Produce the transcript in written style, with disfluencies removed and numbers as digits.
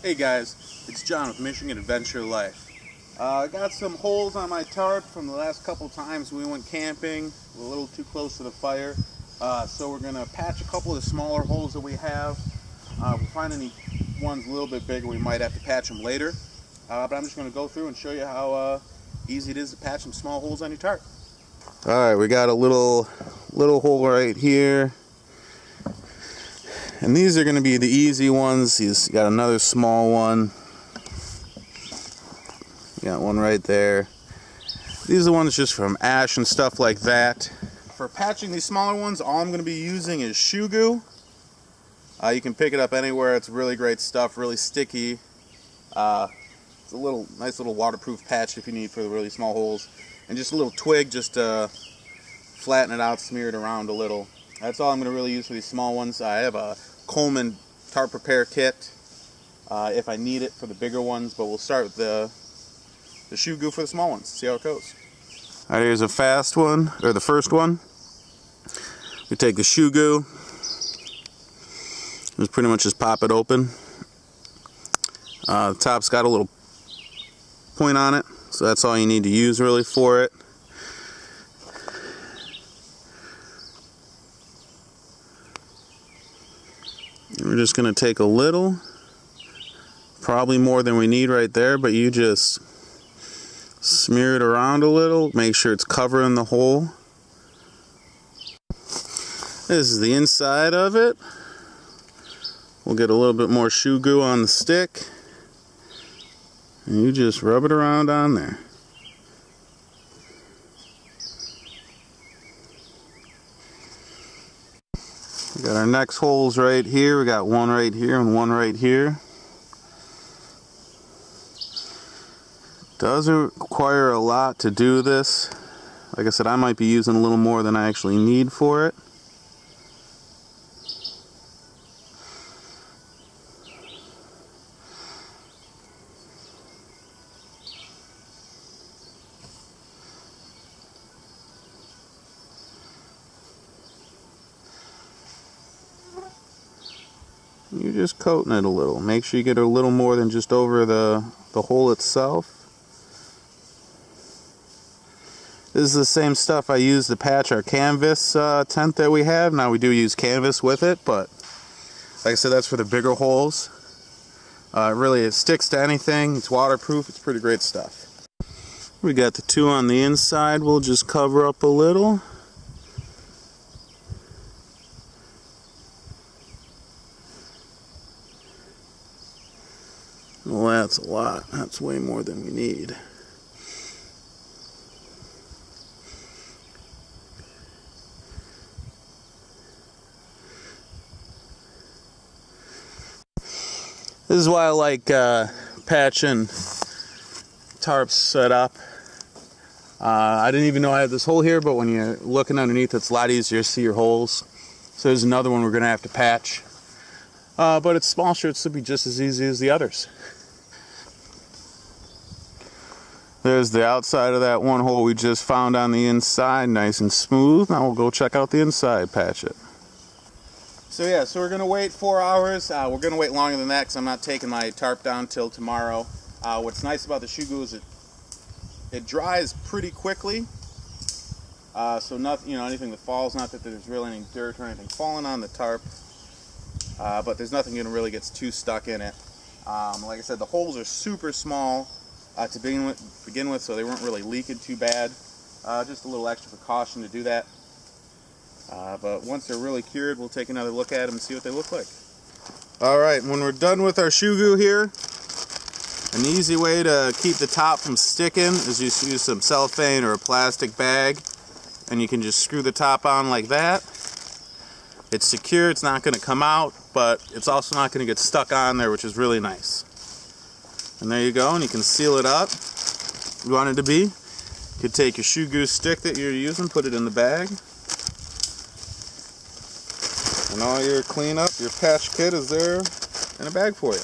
Hey guys, it's John with MIAdventureLife. I got some holes on my tarp from the last couple times we went camping. We're a little too close to the fire, so we're going to patch a couple of the smaller holes that we have. If we find any ones a little bit bigger, we might have to patch them later. But I'm just going to go through and show you how easy it is to patch some small holes on your tarp. Alright, we got a little hole right here. And these are going to be the easy ones. He's got another small one. Got one right there. These are the ones just from ash and stuff like that. For patching these smaller ones, all I'm going to be using is ShoeGoo. You can pick it up anywhere. It's really great stuff, really sticky. It's a nice little waterproof patch if you need for the really small holes. And just a little twig just to flatten it out, smear it around a little. That's all I'm going to really use for these small ones. I have a Coleman tarp repair kit if I need it for the bigger ones, but we'll start with the ShoeGoo for the small ones. See how it goes. Alright, here's a fast one, or the first one. We take the ShoeGoo. Just pretty much just pop it open. The top's got a little point on it, so that's all you need to use really for it. We're just going to take a little, probably more than we need right there, but you just smear it around a little, make sure it's covering the hole. This is the inside of it. We'll get a little bit more ShoeGoo on the stick, and you just rub it around on there. We got our next holes right here. We got one right here and one right here. Doesn't require a lot to do this. Like I said, I might be using a little more than I actually need for it. You're just coating it a little. Make sure you get a little more than just over the hole itself. This is the same stuff I use to patch our canvas tent that we have. Now we do use canvas with it, but like I said, that's for the bigger holes. Really, it sticks to anything. It's waterproof. It's pretty great stuff. We got the two on the inside. We'll just cover up a little. Well, that's a lot. That's way more than we need. This is why I like patching tarps set up. I didn't even know I had this hole here, but when you're looking underneath, it's a lot easier to see your holes. So there's another one we're going to have to patch. But it's small, sure, it should be just as easy as the others. There's the outside of that one hole we just found on the inside, nice and smooth. Now we'll go check out the inside, patch it. So yeah, so we're going to wait 4 hours. We're going to wait longer than that because I'm not taking my tarp down till tomorrow. What's nice about the ShoeGoo is it dries pretty quickly. So nothing, anything that falls, not that there's really any dirt or anything falling on the tarp. But there's nothing that really gets too stuck in it. Like I said, the holes are super small to begin with, so they weren't really leaking too bad. Just a little extra precaution to do that. But once they're really cured, we'll take another look at them and see what they look like. Alright, when we're done with our ShoeGoo here, an easy way to keep the top from sticking is you use some cellophane or a plastic bag, and you can just screw the top on like that. It's secure, it's not going to come out, but it's also not going to get stuck on there, which is really nice. And there you go, and you can seal it up if you want it to be. You could take your ShoeGoo stick that you're using, put it in the bag. And all your cleanup, your patch kit is there in a bag for you.